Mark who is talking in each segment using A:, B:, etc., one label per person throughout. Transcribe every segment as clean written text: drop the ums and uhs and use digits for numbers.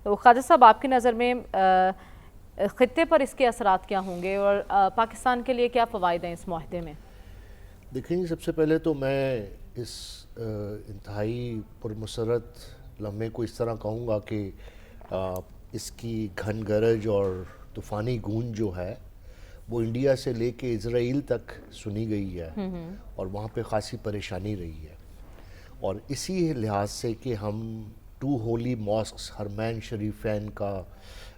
A: تو خواجہ صاحب آپ کی نظر میں خطے پر اس کے اثرات کیا ہوں گے اور پاکستان کے لیے کیا فوائد ہیں اس معاہدے میں؟
B: دیکھیں جی، سب سے پہلے تو میں اس انتہائی پرمسرت لمحے کو اس طرح کہوں گا کہ اس کی گھن گرج اور طوفانی گونج جو ہے وہ انڈیا سے لے کے اسرائیل تک سنی گئی ہے اور وہاں پہ خاصی پریشانی رہی ہے، اور اسی لحاظ سے کہ ہم 2 ہولی ماسکس حرمین شریفین کا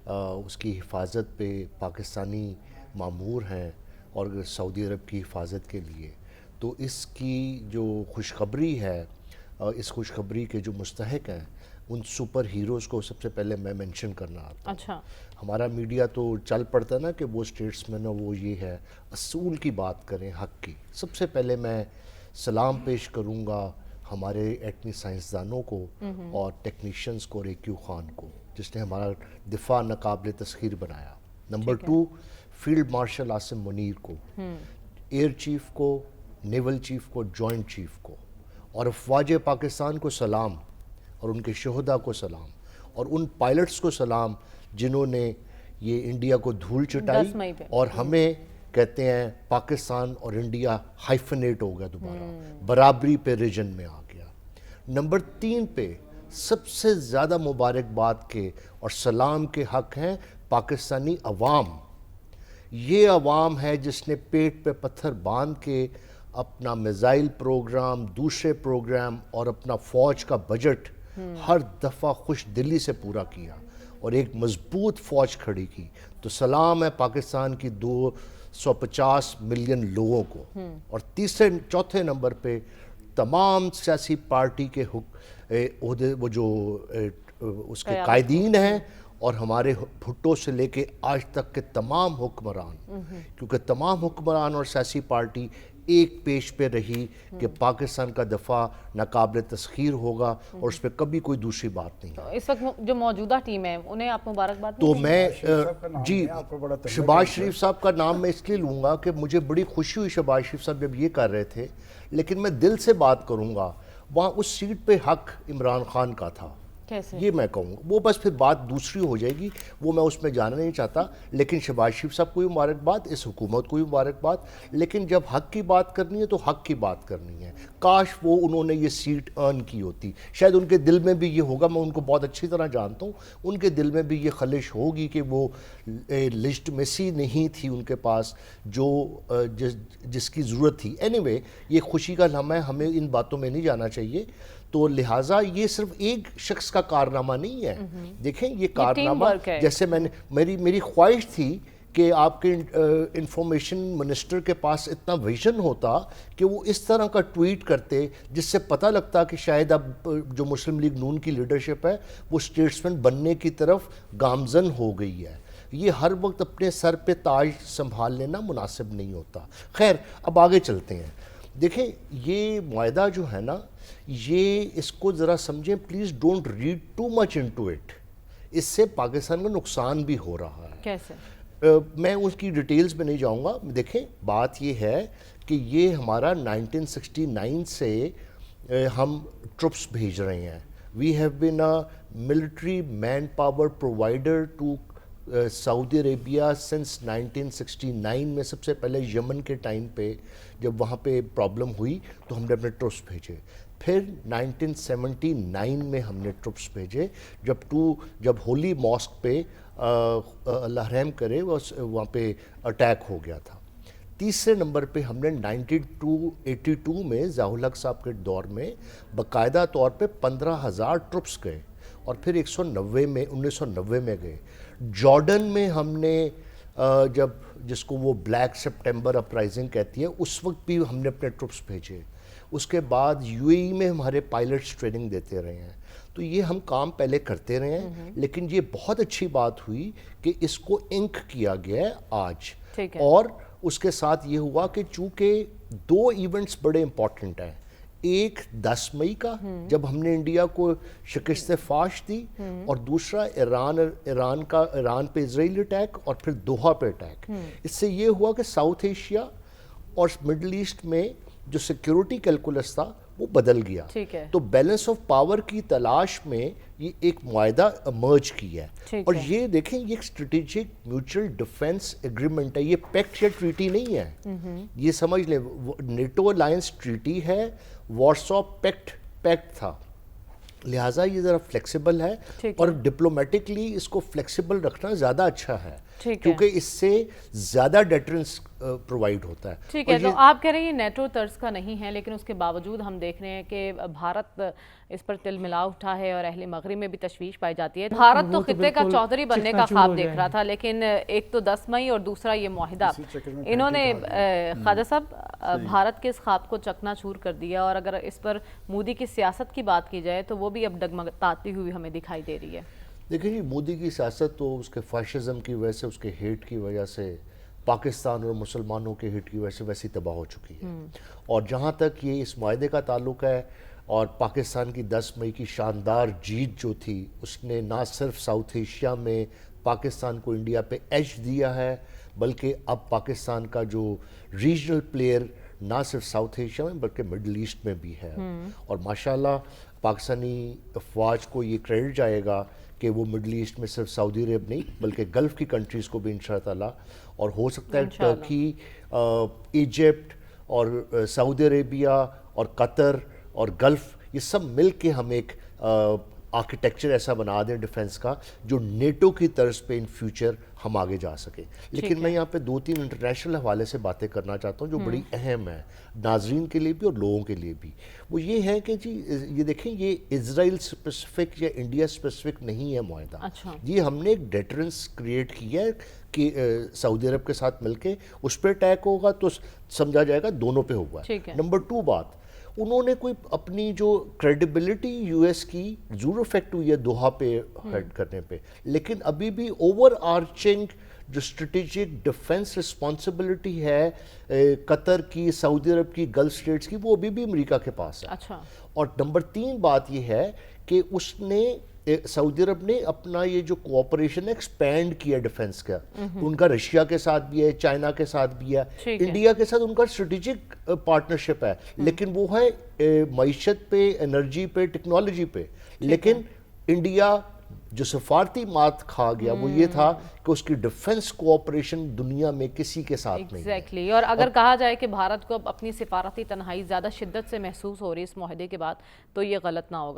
B: اس کی حفاظت پہ پاکستانی مامور ہیں اور سعودی عرب کی حفاظت کے لیے، تو اس کی جو خوشخبری ہے، اس خوشخبری کے جو مستحق ہیں ان سپر ہیروز کو سب سے پہلے میں مینشن کرنا آتا ہوں۔
A: اچھا،
B: ہمارا میڈیا تو چل پڑتا ہے نا کہ وہ اسٹیٹس مین وہ یہ ہے، اصول کی بات کریں، حق کی۔ سب سے پہلے میں سلام پیش کروں گا ہمارے ایٹمی سائنسدانوں کو اور ٹیکنیشینز کو، ریکیو خان کو، جس نے ہمارا دفاع ناقابل تسخیر بنایا۔ Number 2 field marshal Asim Munir کو، ایئر چیف کو، نیول چیف کو، جوائنٹ چیف کو، اور افواج پاکستان کو سلام، اور ان کے شہداء کو سلام، اور ان پائلٹس کو سلام جنہوں نے یہ انڈیا کو دھول چٹائی اور ہمیں کہتے ہیں پاکستان اور انڈیا ہائفنیٹ ہو گیا، دوبارہ برابری پہ ریجن میں آ گیا۔ نمبر 3 پہ سب سے زیادہ مبارکباد کے اور سلام کے حق ہیں پاکستانی عوام۔ یہ عوام ہے جس نے پیٹ پہ پتھر باندھ کے اپنا میزائل پروگرام، دوسرے پروگرام اور اپنا فوج کا بجٹ ہر دفعہ خوش دلی سے پورا کیا اور ایک مضبوط فوج کھڑی کی۔ تو سلام ہے پاکستان کی 250 ملین لوگوں کو۔ اور چوتھے نمبر پہ تمام سیاسی پارٹی کے عہدے، وہ جو اس کے قائدین ہیں، اور ہمارے بھٹو سے لے کے آج تک کے تمام حکمران، کیونکہ تمام حکمران اور سیاسی پارٹی ایک پیش پہ رہی کہ پاکستان کا دفاع ناقابل تسخیر ہوگا اور اس پہ کبھی کوئی دوسری بات نہیں ہے۔
A: اس وقت جو موجودہ ٹیم ہے انہیں آپ مبارکباد؟
B: تو میں جی شہباز شریف صاحب کا نام میں اس لیے لوں گا کہ مجھے بڑی خوشی ہوئی شہباز شریف صاحب جب یہ کر رہے تھے، لیکن میں دل سے بات کروں گا، وہاں اس سیٹ پہ حق عمران خان کا تھا، یہ میں کہوں گا۔ وہ بس پھر بات دوسری ہو جائے گی، وہ میں اس میں جانا نہیں چاہتا، لیکن شہباز شریف صاحب کو بھی مبارکباد، اس حکومت کو بھی مبارکباد۔ لیکن جب حق کی بات کرنی ہے تو حق کی بات کرنی ہے۔ کاش وہ انہوں نے یہ سیٹ ارن کی ہوتی، شاید ان کے دل میں بھی یہ ہوگا، میں ان کو بہت اچھی طرح جانتا ہوں، ان کے دل میں بھی یہ خلش ہوگی کہ وہ لیجٹمیسی نہیں تھی ان کے پاس جو جس کی ضرورت تھی۔ اینی وے، یہ خوشی کا لمحہ ہے، ہمیں ان باتوں میں نہیں جانا چاہیے۔ تو لہٰذا یہ صرف ایک شخص کا کارنامہ نہیں ہے، دیکھیں یہ کارنامہ، جیسے میری خواہش تھی کہ آپ کے انفارمیشن منسٹر کے پاس اتنا ویژن ہوتا کہ وہ اس طرح کا ٹویٹ کرتے جس سے پتہ لگتا کہ شاید اب جو مسلم لیگ نون کی لیڈرشپ ہے وہ اسٹیٹسمین بننے کی طرف گامزن ہو گئی ہے۔ یہ ہر وقت اپنے سر پہ تاج سنبھال لینا مناسب نہیں ہوتا۔ خیر، اب آگے چلتے ہیں۔ دیکھیں یہ معاہدہ جو ہے نا، یہ اس کو ذرا سمجھیں please, don't read too much into it. اس سے پاکستان کا نقصان بھی ہو رہا ہے۔
A: کیسے؟
B: میں اس کی ڈیٹیلز میں نہیں جاؤں گا۔ دیکھیں بات یہ ہے کہ یہ ہمارا 1969 سے ہم ٹروپس بھیج رہے ہیں۔ We have been a military man power provider to Saudi Arabia since 1969 میں۔ سب سے پہلے یمن کے ٹائم پہ جب وہاں پہ پرابلم ہوئی تو ہم نے اپنے ٹروپس بھیجے، پھر 1979 میں ہم نے ٹروپس بھیجے جب ہولی ماسک پہ اللہ رحم کرے وہاں پہ اٹیک ہو گیا تھا۔ تیسرے نمبر پہ ہم نے 82 میں ضیاء الحق صاحب کے دور میں باقاعدہ طور پہ 15,000 ٹروپس گئے، اور پھر 1990 میں گئے۔ جارڈن میں ہم نے جس کو وہ بلیک سپٹمبر اپرائزنگ کہتی ہے، اس وقت بھی ہم نے اپنے ٹروپس بھیجے۔ اس کے بعد UAE میں ہمارے پائلٹس ٹریننگ دیتے رہے ہیں۔ تو یہ ہم کام پہلے کرتے رہے ہیں، لیکن یہ بہت اچھی بات ہوئی کہ اس کو انک کیا گیا ہے آج۔ اور اس کے ساتھ یہ ہوا کہ چونکہ 2 ایونٹس بڑے امپورٹنٹ ہیں، ایک 10 مئی کا جب ہم نے انڈیا کو شکست فاش دی، اور دوسرا ایران پہ اسرائیلی اٹیک، اور پھر دوحہ پہ اٹیک۔ اس سے یہ ہوا کہ ساؤتھ ایشیا اور مڈل ایسٹ میں جو سیکیورٹی کیلکولس تھا وہ بدل گیا.
A: ٹھیک ہے.
B: تو بیلنس آف پاور کی تلاش میں یہ ایک معاہدہ مرج کی ہے, اور یہ دیکھیں یہ ایک اسٹریٹجک میوچل ڈیفنس ایگریمنٹ ہے, یہ پیکٹ یا ٹریٹی نہیں ہے. یہ سمجھ لیں نیٹو الائنس ٹریٹی ہے, وارسا پیکٹ تھا, لہٰذا یہ ذرا فلیکسیبل ہے, اور ڈپلومیٹکلی اس کو فلیکسیبل رکھنا زیادہ اچھا ہے, کیونکہ اس سے زیادہ ڈیٹرنس پرووائڈ ہوتا ہے.
A: ٹھیک ہے, تو آپ کہہ رہے ہیں یہ نیٹو طرز کا نہیں ہے, لیکن اس کے باوجود ہم دیکھ رہے ہیں کہ بھارت اس پر تل ملا اٹھا ہے اور اہل مغرب میں بھی تشویش پائی جاتی ہے. بھارت تو خطے کا چودھری بننے کا خواب دیکھ رہا تھا, لیکن ایک تو 10 مئی اور دوسرا یہ معاہدہ, انہوں نے خواجہ صاحب بھارت کے اس خواب کو چکنا چور کر دیا, اور اگر اس پر مودی کی سیاست کی بات کی جائے تو وہ بھی اب ڈگمگاتی ہوئی ہمیں دکھائی دے رہی ہے.
B: دیکھیں جی, مودی کی سیاست تو اس کے فاشزم کی وجہ سے, اس کے ہیٹ کی وجہ سے, پاکستان اور مسلمانوں کے ہیٹ کی وجہ سے ویسی تباہ ہو چکی ہے. اور جہاں تک یہ اس معاہدے کا تعلق ہے, اور پاکستان کی 10 مئی کی شاندار جیت جو تھی, اس نے نہ صرف ساؤتھ ایشیا میں پاکستان کو انڈیا پہ ایج دیا ہے, بلکہ اب پاکستان کا جو ریجنل پلیئر نہ صرف ساؤتھ ایشیا میں بلکہ مڈل ایسٹ میں بھی ہے. اور ماشاءاللہ پاکستانی افواج کو یہ کریڈٹ جائے گا کہ وہ مڈل ایسٹ میں صرف سعودی عرب نہیں بلکہ گلف کی کنٹریز کو بھی انشاءاللہ, اور ہو سکتا ہے ٹرکی, ایجپٹ اور سعودی عربیہ اور قطر اور گلف, یہ سب مل کے ہم ایک آرکیٹیکچر ایسا بنا دیں ڈیفنس کا جو نیٹو کی طرز پہ ان فیوچر ہم آگے جا سکیں. لیکن میں یہاں پہ 2-3 انٹرنیشنل حوالے سے باتیں کرنا چاہتا ہوں جو بڑی اہم ہیں ناظرین کے لیے بھی اور لوگوں کے لیے بھی. وہ یہ ہے کہ جی یہ دیکھیں, یہ اسرائیل اسپیسیفک یا انڈیا اسپیسیفک نہیں ہے معاہدہ. یہ ہم نے ایک ڈیٹرنس کریٹ کیا ہے کہ سعودی عرب کے ساتھ مل کے اس پہ اٹیک ہوگا تو سمجھا جائے گا دونوں پہ ہوا ہے. نمبر 2 بات, انہوں نے کوئی اپنی جو کریڈیبلٹی یو ایس کی ضرور افیکٹ ہوئی ہے دوحہ پہ ہیڈ کرنے پہ, لیکن ابھی بھی اوور آرچنگ جو اسٹریٹجک ڈیفنس رسپانسبلٹی ہے قطر کی, سعودی عرب کی, گلف اسٹیٹس کی, وہ ابھی بھی امریکہ کے پاس ہے. اور نمبر 3 بات یہ ہے کہ اس نے سعودی عرب نے اپنا یہ جو کوآپریشن ایکسپینڈ کیا ڈیفنس کا, ان کا رشیا کے ساتھ بھی ہے, چائنا کے ساتھ بھی ہے, انڈیا کے ساتھ ان کا اسٹریٹجک پارٹنرشپ ہے, لیکن وہ ہے معیشت پہ, انرجی پہ, ٹیکنالوجی پہ. لیکن انڈیا جو سفارتی مات کھا گیا وہ یہ تھا کہ اس کی ڈیفنس کوآپریشن دنیا میں کسی کے ساتھ نہیں ہے.
A: ایگزیکٹلی, اور اگر کہا جائے کہ بھارت کو اب اپنی سفارتی تنہائی زیادہ شدت سے محسوس ہو رہی ہے اس معاہدے کے بعد, تو یہ غلط نہ ہوگا.